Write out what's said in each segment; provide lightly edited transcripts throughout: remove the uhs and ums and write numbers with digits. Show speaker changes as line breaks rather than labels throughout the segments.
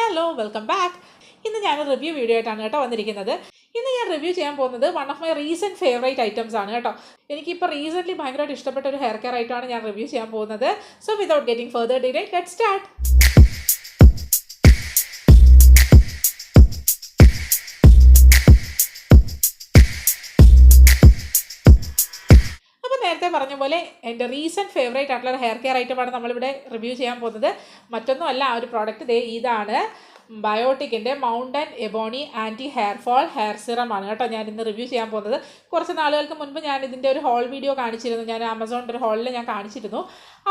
Hello welcome back. ഇന്ന് ഞാൻ review video ആയിട്ടാണ് കേട്ടോ വന്നിരിക്കുന്നത്. ഇന്ന് ഞാൻ റിവ്യൂ ചെയ്യാൻ പോകുന്നത് one of my recent favourite items ആണ് കേട്ടോ. എനിക്കിപ്പോൾ റീസെൻ്റ്ലി ഭയങ്കരമായിട്ട് ഇഷ്ടപ്പെട്ട ഒരു ഹെയർ കെയർ ഐറ്റമാണ് ഞാൻ റിവ്യൂ ചെയ്യാൻ പോകുന്നത്. So without getting further delay let's start. നേരത്തെ പറഞ്ഞ പോലെ എൻ്റെ റീസെൻറ്റ് ഫേവറേറ്റ് ആയിട്ടുള്ള ഹെയർ കെയർ ഐറ്റമാണ് നമ്മളിവിടെ റിവ്യൂ ചെയ്യാൻ പോകുന്നത്. മറ്റൊന്നുമല്ല, ആ ഒരു പ്രോഡക്റ്റ് ഇതാണ് ബയോട്ടിക്കിൻ്റെ mountain ebony anti hair fall hair സിറമാണ് കേട്ടോ ഞാൻ ഇന്ന് റിവ്യൂ ചെയ്യാൻ പോകുന്നത്. കുറച്ച് നാളുകൾക്ക് മുൻപ് ഞാൻ ഇതിൻ്റെ ഒരു ഹോൾ വീഡിയോ കാണിച്ചിരുന്നു. ഞാൻ ആമസോണിൻ്റെ ഒരു ഹോളിൽ ഞാൻ കാണിച്ചിരുന്നു.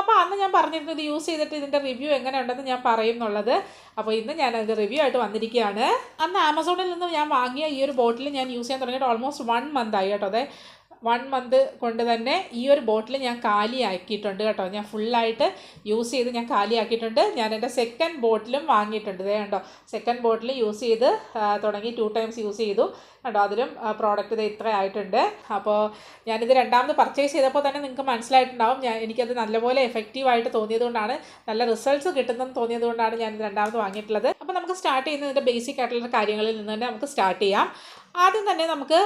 അപ്പോൾ അന്ന് ഞാൻ പറഞ്ഞിരുന്നു ഇത് യൂസ് ചെയ്തിട്ട് ഇതിൻ്റെ റിവ്യൂ എങ്ങനെ ഉണ്ടെന്ന് ഞാൻ പറയും എന്നുള്ളത്. അപ്പോൾ ഇന്ന് ഞാൻ അതിൻ്റെ റിവ്യൂ ആയിട്ട് വന്നിരിക്കുകയാണ്. അന്ന് ആമസോണിൽ നിന്ന് ഞാൻ വാങ്ങിയ ഈ ഒരു ബോട്ടിൽ ഞാൻ യൂസ് ചെയ്യാൻ തുടങ്ങിയിട്ട് ഓൾമോസ്റ്റ് 1 month ആയി കേട്ടോ. അതെ, 1 month കൊണ്ട് തന്നെ ഈ ഒരു ബോട്ടിൽ ഞാൻ കാലിയാക്കിയിട്ടുണ്ട് കേട്ടോ. ഞാൻ ഫുള്ളായിട്ട് യൂസ് ചെയ്ത് ഞാൻ കാലിയാക്കിയിട്ടുണ്ട്. ഞാൻ എൻ്റെ സെക്കൻഡ് ബോട്ടിലും വാങ്ങിയിട്ടുണ്ട്. ഇതേ കണ്ടോ, സെക്കൻഡ് ബോട്ടിൽ യൂസ് ചെയ്ത് തുടങ്ങി 2 times യൂസ് ചെയ്തു കേട്ടോ. അതിലും പ്രോഡക്റ്റ് ഇത് ഇത്ര ആയിട്ടുണ്ട്. അപ്പോൾ ഞാനിത് രണ്ടാമത് പർച്ചേസ് ചെയ്തപ്പോൾ തന്നെ നിങ്ങൾക്ക് മനസ്സിലായിട്ടുണ്ടാവും, എനിക്കത് നല്ലപോലെ എഫക്റ്റീവായിട്ട് തോന്നിയതുകൊണ്ടാണ്, നല്ല റിസൾട്ട്സ് കിട്ടുന്നെന്ന് തോന്നിയതുകൊണ്ടാണ് ഞാനിത് രണ്ടാമത് വാങ്ങിയിട്ടുള്ളത്. അപ്പോൾ നമുക്ക് സ്റ്റാർട്ട് ചെയ്യുന്നതിൻ്റെ ബേസിക് ആയിട്ടുള്ള കാര്യങ്ങളിൽ നിന്ന് തന്നെ നമുക്ക് സ്റ്റാർട്ട് ചെയ്യാം. ആദ്യം തന്നെ നമുക്ക്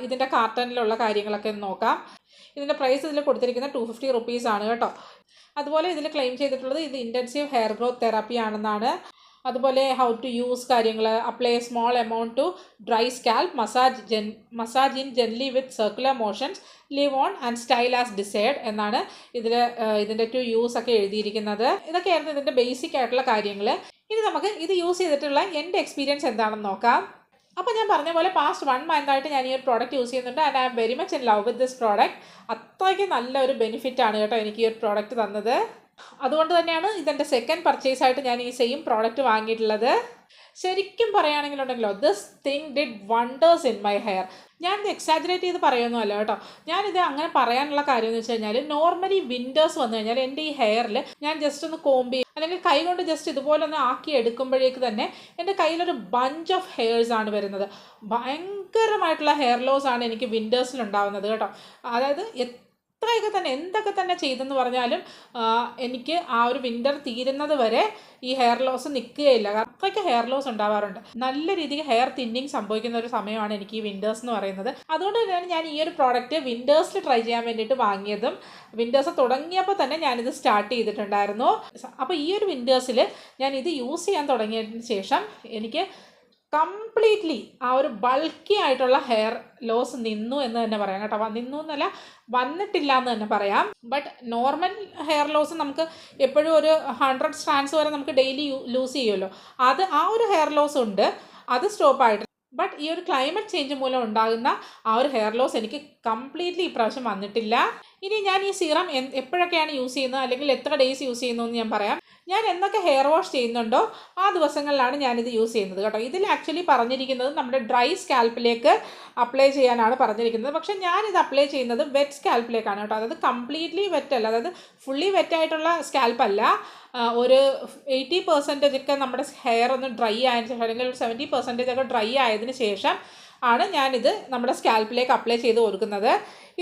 ഇതിൻ്റെ കാർട്ടണിലുള്ള കാര്യങ്ങളൊക്കെ നോക്കാം. ഇതിൻ്റെ പ്രൈസ് ഇതിൽ കൊടുത്തിരിക്കുന്നത് 250 rupees ആണ് കേട്ടോ. അതുപോലെ ഇതിൽ ക്ലെയിം ചെയ്തിട്ടുള്ളത് ഇത് ഇൻറ്റൻസീവ് ഹെയർ ഗ്രോത്ത് തെറാപ്പി ആണെന്നാണ്. അതുപോലെ ഹൗ ടു യൂസ് കാര്യങ്ങൾ, apply small amount to dry scalp, massage in gently with circular motions, leave on and style as decide എന്നാണ് ഇതിൻ്റെ ടു യൂസ് ഒക്കെ എഴുതിയിരിക്കുന്നത്. ഇതൊക്കെയായിരുന്നു ഇതിൻ്റെ ബേസിക് ആയിട്ടുള്ള കാര്യങ്ങൾ. ഇനി നമുക്ക് ഇത് യൂസ് ചെയ്തിട്ടുള്ള എൻ്റെ എക്സ്പീരിയൻസ് എന്താണെന്ന് നോക്കാം. അപ്പോൾ ഞാൻ പറഞ്ഞ പോലെ പാസ്റ്റ് 1 month ആയിട്ട് ഞാൻ ഈ ഒരു പ്രോഡക്റ്റ് യൂസ് ചെയ്യുന്നുണ്ട്. And I am very much in love with this product. അത്രയ്ക്ക് നല്ലൊരു ബെനിഫിറ്റാണ് കേട്ടോ എനിക്ക് ഈ ഒരു പ്രോഡക്റ്റ് തന്നത്. അതുകൊണ്ട് തന്നെയാണ് ഇതെൻ്റെ സെക്കൻഡ് പർച്ചേസ് ആയിട്ട് ഞാൻ ഈ സെയിം പ്രോഡക്റ്റ് വാങ്ങിയിട്ടുള്ളത്. ശരിക്കും പറയുകയാണെങ്കിലുണ്ടല്ലോ, this thing did wonders in my hair. ഞാനിത് എക്സാജറേറ്റ് ചെയ്ത് പറയുന്നതല്ല കേട്ടോ. ഞാനിത് അങ്ങനെ പറയാനുള്ള കാര്യം എന്ന് വെച്ച് കഴിഞ്ഞാൽ, നോർമലി വിൻറ്റേഴ്സ് വന്നു കഴിഞ്ഞാൽ എൻ്റെ ഈ ഹെയറിൽ ഞാൻ ജസ്റ്റ് ഒന്ന് കോമ്പ് അല്ലെങ്കിൽ കൈ കൊണ്ട് ജസ്റ്റ് ഇതുപോലെ ഒന്ന് ആക്കി എടുക്കുമ്പോഴേക്ക് തന്നെ എൻ്റെ കയ്യിലൊരു ബഞ്ച് ഓഫ് ഹെയർസ് ആണ് വരുന്നത്. ഭയങ്കരമായിട്ടുള്ള ഹെയർ ലോസ് ആണ് എനിക്ക് വിൻറ്റേഴ്സിൽ ഉണ്ടാകുന്നത് കേട്ടോ. അതായത് എന്തൊക്കെ തന്നെ ചെയ്തെന്ന് പറഞ്ഞാലും എനിക്ക് ആ ഒരു വിൻ്റർ തീരുന്നത് വരെ ഈ ഹെയർ ലോസ് നിൽക്കുകയില്ല. അത്രയ്ക്ക് ഹെയർ ലോസ് ഉണ്ടാവാറുണ്ട്. നല്ല രീതിക്ക് ഹെയർ തിന്നിങ് സംഭവിക്കുന്ന ഒരു സമയമാണ് എനിക്ക് ഈ വിൻ്റേഴ്സ് എന്ന് പറയുന്നത്. അതുകൊണ്ട് തന്നെയാണ് ഞാൻ ഈ ഒരു പ്രോഡക്റ്റ് വിൻ്റേഴ്സിൽ ട്രൈ ചെയ്യാൻ വേണ്ടിയിട്ട് വാങ്ങിയതും. വിൻ്റേഴ്സ് തുടങ്ങിയപ്പോൾ തന്നെ ഞാനിത് സ്റ്റാർട്ട് ചെയ്തിട്ടുണ്ടായിരുന്നു. അപ്പോൾ ഈ ഒരു വിൻ്റേഴ്സിൽ ഞാൻ ഇത് യൂസ് ചെയ്യാൻ തുടങ്ങിയതിന് ശേഷം എനിക്ക് കംപ്ലീറ്റ്ലി ആ ഒരു ബൾക്കി ആയിട്ടുള്ള ഹെയർ ലോസ് നിന്നു എന്ന് തന്നെ പറയാം കേട്ടോ. നിന്നു എന്നല്ല, വന്നിട്ടില്ല എന്ന് തന്നെ പറയാം. ബട്ട് നോർമൽ ഹെയർ ലോസ് നമുക്ക് എപ്പോഴും ഒരു 100 strands വരെ നമുക്ക് ഡെയിലി ലൂസ് ചെയ്യുമല്ലോ. ആ ഒരു ഹെയർ ലോസ് ഉണ്ട്, അത് സ്റ്റോപ്പായിട്ട്. ബട്ട് ഈ ഒരു ക്ലൈമറ്റ് ചേഞ്ച് മൂലം ഉണ്ടാകുന്ന ആ ഒരു ഹെയർ ലോസ് എനിക്ക് കംപ്ലീറ്റ്ലി ഇപ്രാവശ്യം വന്നിട്ടില്ല. ഇനി ഞാൻ ഈ സീറം എപ്പോഴൊക്കെയാണ് യൂസ് ചെയ്യുന്നത് അല്ലെങ്കിൽ എത്ര ഡേയ്സ് യൂസ് ചെയ്യുന്നു എന്ന് ഞാൻ പറയാം. ഞാൻ എന്നൊക്കെ ഹെയർ വാഷ് ചെയ്യുന്നുണ്ടോ ആ ദിവസങ്ങളിലാണ് ഞാനിത് യൂസ് ചെയ്യുന്നത് കേട്ടോ. ഇതിൽ ആക്ച്വലി പറഞ്ഞിരിക്കുന്നത് നമ്മുടെ ഡ്രൈ സ്കാൽപ്പിലേക്ക് അപ്ലൈ ചെയ്യാനാണ് പറഞ്ഞിരിക്കുന്നത്. പക്ഷേ ഞാനിത് അപ്ലൈ ചെയ്യുന്നത് വെറ്റ് സ്കാൽപ്പിലേക്കാണ് കേട്ടോ. അതായത് കംപ്ലീറ്റ്ലി വെറ്റ് അല്ല, അതായത് ഫുള്ളി വെറ്റായിട്ടുള്ള സ്കാൽപ്പല്ല. ഒരു 80% ഒക്കെ നമ്മുടെ ഹെയർ ഒന്ന് ഡ്രൈ ആയതിനു ശേഷം അല്ലെങ്കിൽ ഒരു 70% ഒക്കെ ഡ്രൈ ആയതിനു ശേഷം ആണ് ഞാനിത് നമ്മുടെ സ്കാൽപ്പിലേക്ക് അപ്ലൈ ചെയ്ത് കൊടുക്കുന്നത്.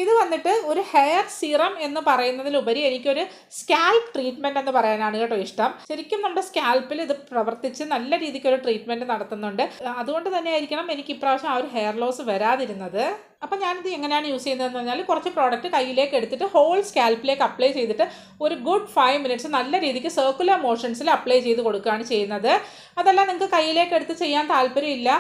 ഇത് വന്നിട്ട് ഒരു ഹെയർ സിറം എന്ന് പറയുന്നതിലുപരി എനിക്കൊരു സ്കാൽപ്പ് ട്രീറ്റ്മെൻറ്റ് എന്ന് പറയാനാണ് കേട്ടോ ഇഷ്ടം. ശരിക്കും നമ്മുടെ സ്കാൽപ്പിൽ ഇത് പ്രവർത്തിച്ച് നല്ല രീതിക്കൊരു ട്രീറ്റ്മെൻറ്റ് നടത്തുന്നുണ്ട്. അതുകൊണ്ട് തന്നെ ആയിരിക്കണം എനിക്ക് ഇപ്രാവശ്യം ആ ഒരു ഹെയർ ലോസ് വരാതിരുന്നത്. അപ്പോൾ ഞാനിത് എങ്ങനെയാണ് യൂസ് ചെയ്യുന്നതെന്ന് പറഞ്ഞാൽ, കുറച്ച് പ്രോഡക്റ്റ് കയ്യിലേക്ക് എടുത്തിട്ട് ഹോൾ സ്കാൽപ്പിലേക്ക് അപ്ലൈ ചെയ്തിട്ട് ഒരു ഗുഡ് 5 minutes നല്ല രീതിക്ക് സർക്കുലർ മോഷൻസിൽ അപ്ലൈ ചെയ്ത് കൊടുക്കുകയാണ് ചെയ്യുന്നത്. അതല്ല നിങ്ങൾക്ക് കയ്യിലേക്ക് എടുത്ത് ചെയ്യാൻ താല്പര്യമില്ല,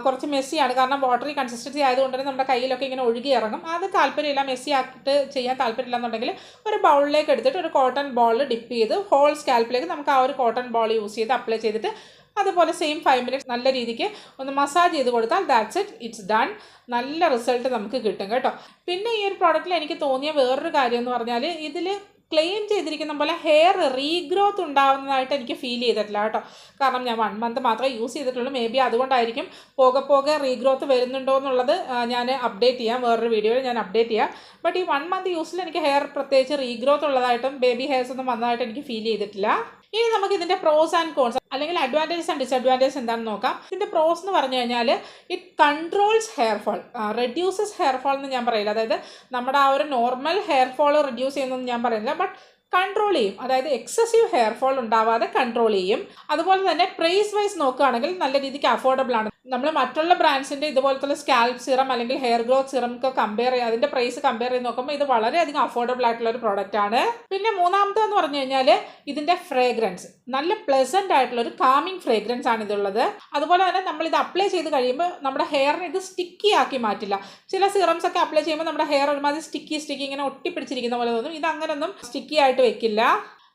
കുറച്ച് മെസ്സിയാണ്, കാരണം വാട്ടറി കൺസിസ്റ്റൻസി ആയതുകൊണ്ട് തന്നെ നമ്മുടെ കയ്യിലൊക്കെ ഇങ്ങനെ ഒഴുകി ഇറങ്ങും, അത് താല്പര്യമില്ല, മെസ്സി ആക്കിയിട്ട് ചെയ്യാൻ താല്പര്യമില്ല എന്നുണ്ടെങ്കിൽ ഒരു ബൗളിലേക്ക് എടുത്തിട്ട് ഒരു കോട്ടൺ ബോൾ ഡിപ്പ് ചെയ്ത് ഹോൾ സ്കാൽപ്പിലേക്ക് നമുക്ക് ആ ഒരു കോട്ടൺ ബോൾ യൂസ് ചെയ്ത് അപ്ലൈ ചെയ്തിട്ട് അതുപോലെ സെയിം 5 minutes നല്ല രീതിക്ക് ഒന്ന് മസാജ് ചെയ്ത് കൊടുത്താൽ ദാറ്റ്സ് ഇറ്റ്സ് ഡൺ. നല്ല റിസൾട്ട് നമുക്ക് കിട്ടും കേട്ടോ. പിന്നെ ഈ ഒരു പ്രോഡക്റ്റിൽ എനിക്ക് തോന്നിയ വേറൊരു കാര്യം എന്ന് പറഞ്ഞാൽ, ഇതിൽ ക്ലെയിം ചെയ്തിരിക്കുന്ന പോലെ ഹെയർ റീഗ്രോത്ത് ഉണ്ടാകുന്നതായിട്ട് എനിക്ക് ഫീൽ ചെയ്തിട്ടില്ല കേട്ടോ. കാരണം ഞാൻ 1 month മാത്രമേ യൂസ് ചെയ്തിട്ടുള്ളൂ. മേ ബി അതുകൊണ്ടായിരിക്കും പോകെ റീഗ്രോത്ത് വരുന്നുണ്ടോ എന്നുള്ളത് ഞാൻ അപ്ഡേറ്റ് ചെയ്യാം, വേറൊരു വീഡിയോയിൽ ഞാൻ അപ്ഡേറ്റ് ചെയ്യാം. ബട്ട് ഈ 1 month യൂസിൽ എനിക്ക് ഹെയർ പ്രത്യേകിച്ച് റീഗ്രോത്ത് ഉള്ളതായിട്ടും ബേബി ഹെയർസ് ഒന്നും വന്നതായിട്ട് എനിക്ക് ഫീൽ ചെയ്തിട്ടില്ല. ഇനി നമുക്ക് ഇതിൻ്റെ പ്രോസ് ആൻഡ് കോൺസ് അല്ലെങ്കിൽ അഡ്വാൻറ്റേജസ് ആൻഡ് ഡിസഡ്വാൻറ്റേജസ് എന്താണെന്ന് നോക്കാം. ഇതിൻ്റെ പ്രോസ് എന്ന് പറഞ്ഞു കഴിഞ്ഞാൽ, it controls hair fall, reduces hair fall എന്ന് ഞാൻ പറയില്ല. അതായത് നമ്മുടെ ആ ഒരു നോർമൽ ഹെയർ ഫോൾ റെഡ്യൂസ് ചെയ്യുന്നതെന്ന് ഞാൻ പറയുന്നില്ല, ബട്ട് കൺട്രോൾ ചെയ്യും. അതായത് എക്സസീവ് ഹെയർ ഫോൾ ഉണ്ടാവാതെ കൺട്രോൾ ചെയ്യും. അതുപോലെ തന്നെ പ്രൈസ് വൈസ് നോക്കുകയാണെങ്കിൽ നല്ല രീതിക്ക് അഫോർഡബിൾ ആണ്. നമ്മൾ മറ്റുള്ള ബ്രാൻഡ്സിൻ്റെ ഇതുപോലത്തെ സ്കാൽപ്പ് സിറം അല്ലെങ്കിൽ ഹെയർ ഗ്രോത്ത് സിറം ഒക്കെ കമ്പയർ ചെയ്യുക, അതിൻ്റെ പ്രൈസ് കമ്പയർ ചെയ്ത് നോക്കുമ്പോൾ ഇത് വളരെയധികം അഫോർഡബിൾ ആയിട്ടുള്ള ഒരു പ്രോഡക്റ്റ് ആണ്. പിന്നെ മൂന്നാമത്തെന്ന് പറഞ്ഞു കഴിഞ്ഞാൽ ഇതിൻ്റെ ഫ്രേഗ്രൻസ് നല്ല പ്ലസൻ്റ് ആയിട്ടുള്ള ഒരു കാമിങ് ഫ്രേഗ്രൻസ് ആണ് ഇതുള്ളത്. അതുപോലെ തന്നെ നമ്മളിത് അപ്ലൈ ചെയ്ത് കഴിയുമ്പോൾ നമ്മുടെ ഹെയറിനെ ഇത് സ്റ്റിക്കി ആക്കി മാറ്റില്ല. ചില സിറംസ് ഒക്കെ അപ്ലൈ ചെയ്യുമ്പോൾ നമ്മുടെ ഹെയർ ഒരുമാതിരി സ്റ്റിക്കി ഇങ്ങനെ ഒട്ടിപ്പിടിച്ചിരിക്കുന്ന പോലെ തോന്നും. ഇത് അങ്ങനെയൊന്നും സ്റ്റിക്കി ആയിട്ട് വെക്കില്ല.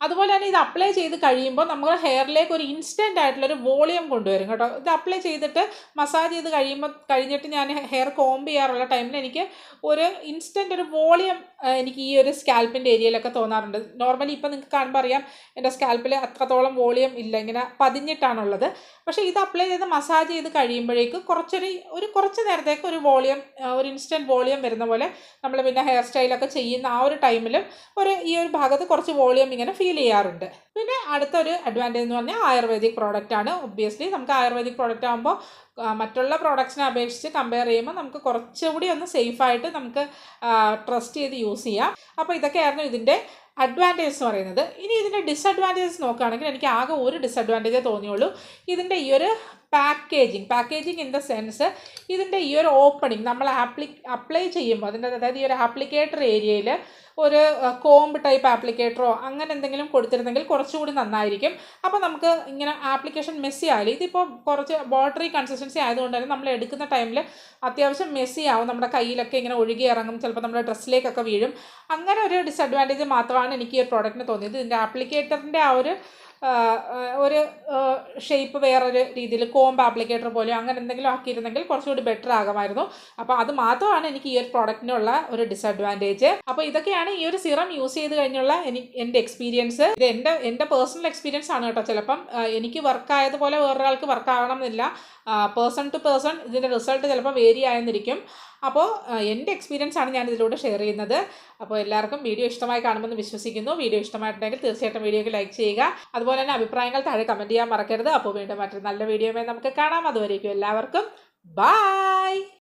അതുപോലെ തന്നെ ഇത് അപ്ലൈ ചെയ്ത് കഴിയുമ്പോൾ നമ്മുടെ ഹെയറിലേക്ക് ഒരു ഇൻസ്റ്റൻ്റ് ആയിട്ടുള്ളൊരു വോളിയം കൊണ്ടുവരും കേട്ടോ. ഇത് അപ്ലൈ ചെയ്തിട്ട് മസാജ് ചെയ്ത് കഴിഞ്ഞിട്ട് ഞാൻ ഹെയർ കോംബ് ചെയ്യാറുള്ള ടൈമിൽ എനിക്ക് ഒരു ഇൻസ്റ്റൻ്റ് ഒരു വോളിയം എനിക്ക് ഈ ഒരു സ്കാൽപ്പിൻ്റെ ഏരിയയിലൊക്കെ തോന്നാറുണ്ട്. നോർമലി ഇപ്പം നിങ്ങൾക്ക് കാണുമ്പോൾ അറിയാം എൻ്റെ സ്കാൽപ്പിൽ അത്രത്തോളം വോളിയം ഇല്ല, ഇങ്ങനെ പതിഞ്ഞിട്ടാണുള്ളത്. പക്ഷേ ഇത് അപ്ലൈ ചെയ്ത് മസാജ് ചെയ്ത് കഴിയുമ്പോഴേക്ക് കുറച്ച് നേരത്തേക്ക് ഒരു വോളിയം, ഒരു ഇൻസ്റ്റൻറ്റ് വോളിയം വരുന്ന പോലെ നമ്മൾ പിന്നെ ഹെയർ സ്റ്റൈലൊക്കെ ചെയ്യുന്ന ആ ഒരു ടൈമിലും ഈ ഒരു ഭാഗത്ത് കുറച്ച് വോളിയം ഇങ്ങനെ ഫീൽ ചെയ്യാറുണ്ട്. പിന്നെ അടുത്തൊരു അഡ്വാൻറ്റേജ് എന്ന് പറഞ്ഞാൽ ആയുർവേദിക് പ്രോഡക്റ്റ് ആണ്. ഒബ്വിയസ്ലി നമുക്ക് ആയുർവേദിക് പ്രോഡക്റ്റ് ആകുമ്പോൾ മറ്റുള്ള പ്രോഡക്ട്സിനെ അപേക്ഷിച്ച് കമ്പയർ ചെയ്യുമ്പോൾ നമുക്ക് കുറച്ചുകൂടി ഒന്ന് സേഫായിട്ട് നമുക്ക് ട്രസ്റ്റ് ചെയ്ത് യൂസ് ചെയ്യാം. അപ്പോൾ ഇതൊക്കെയായിരുന്നു ഇതിൻ്റെ അഡ്വാൻറ്റേജ് എന്ന് പറയുന്നത്. ഇനി ഇതിൻ്റെ ഡിസഡ്വാൻറ്റേജസ് നോക്കുകയാണെങ്കിൽ എനിക്ക് ആകെ ഒരു ഡിസഡ്വാൻറ്റേജേ തോന്നിയുള്ളൂ. ഇതിൻ്റെ ഈ ഒരു പാക്കേജിങ് ഇൻ ദ സെൻസ് ഇതിൻ്റെ ഈ ഒരു ഓപ്പണിങ് നമ്മൾ അപ്ലൈ ചെയ്യുമ്പോൾ അതായത് ഈ ഒരു ആപ്ലിക്കേറ്റർ ഏരിയയിൽ ഒരു കോംബ് ടൈപ്പ് ആപ്ലിക്കേറ്ററോ അങ്ങനെ എന്തെങ്കിലും കൊടുത്തിരുന്നെങ്കിൽ കുറച്ചുകൂടി നന്നായിരിക്കും. അപ്പോൾ നമുക്ക് ഇങ്ങനെ ആപ്ലിക്കേഷൻ മെസ്സി ആയാലും, ഇതിപ്പോൾ കുറച്ച് ബോട്ടറി കൺസിസ്റ്റൻസി ആയതുകൊണ്ട് തന്നെ നമ്മൾ എടുക്കുന്ന ടൈമിൽ അത്യാവശ്യം മെസ്സി ആവും, നമ്മുടെ കയ്യിലൊക്കെ ഇങ്ങനെ ഒഴുകി ഇറങ്ങും, ചിലപ്പോൾ നമ്മുടെ ഡ്രസ്സിലേക്കൊക്കെ വീഴും. അങ്ങനെ ഒരു ഡിസഡ്വാൻറ്റേജ് മാത്രമാണ് എനിക്ക് ഈ ഒരു പ്രോഡക്റ്റിന് തോന്നിയത്. ഇതിൻ്റെ ആപ്ലിക്കേറ്ററിൻ്റെ ആ ഒരു ഷേപ്പ് വേറൊരു രീതിയിൽ കോംബ് ആപ്ലിക്കേറ്റർ പോലെയോ അങ്ങനെ എന്തെങ്കിലും ആക്കിയിരുന്നെങ്കിൽ കുറച്ചുകൂടി ബെറ്റർ ആകുമായിരുന്നു. അപ്പോൾ അത് മാത്രമാണ് എനിക്ക് ഈ ഒരു പ്രോഡക്റ്റിനുള്ള ഒരു ഡിസഡ്വാൻറ്റേജ്. അപ്പോൾ ഇതൊക്കെയാണ് ഈ ഒരു സിറം യൂസ് ചെയ്ത് കഴിഞ്ഞുള്ള എൻ്റെ എക്സ്പീരിയൻസ്. ഇത് എൻ്റെ പേഴ്സണൽ എക്സ്പീരിയൻസ് ആണ് കേട്ടോ. ചിലപ്പം എനിക്ക് വർക്കായതുപോലെ വേറൊരാൾക്ക് വർക്കാവണം എന്നില്ല. പേഴ്സൺ ടു പേഴ്സൺ ഇതിൻ്റെ റിസൾട്ട് ചിലപ്പോൾ വേരി ആയെന്നിരിക്കും. അപ്പോൾ എൻ്റെ എക്സ്പീരിയൻസ് ആണ് ഞാൻ ഇതിലൂടെ ഷെയർ ചെയ്യുന്നത്. അപ്പോൾ എല്ലാവർക്കും വീഡിയോ ഇഷ്ടമായി കാണുമെന്ന് വിശ്വസിക്കുന്നു. വീഡിയോ ഇഷ്ടമായിട്ടുണ്ടെങ്കിൽ തീർച്ചയായിട്ടും വീഡിയോയ്ക്ക് ലൈക്ക് ചെയ്യുക. അതുപോലെ തന്നെ അഭിപ്രായങ്ങൾ താഴെ കമൻറ്റ് ചെയ്യാൻ മറക്കരുത്. അപ്പോൾ വീണ്ടും മറ്റൊരു നല്ല വീഡിയോയുമായി നമുക്ക് കാണാം. അതുവരേക്കും എല്ലാവർക്കും ബൈ.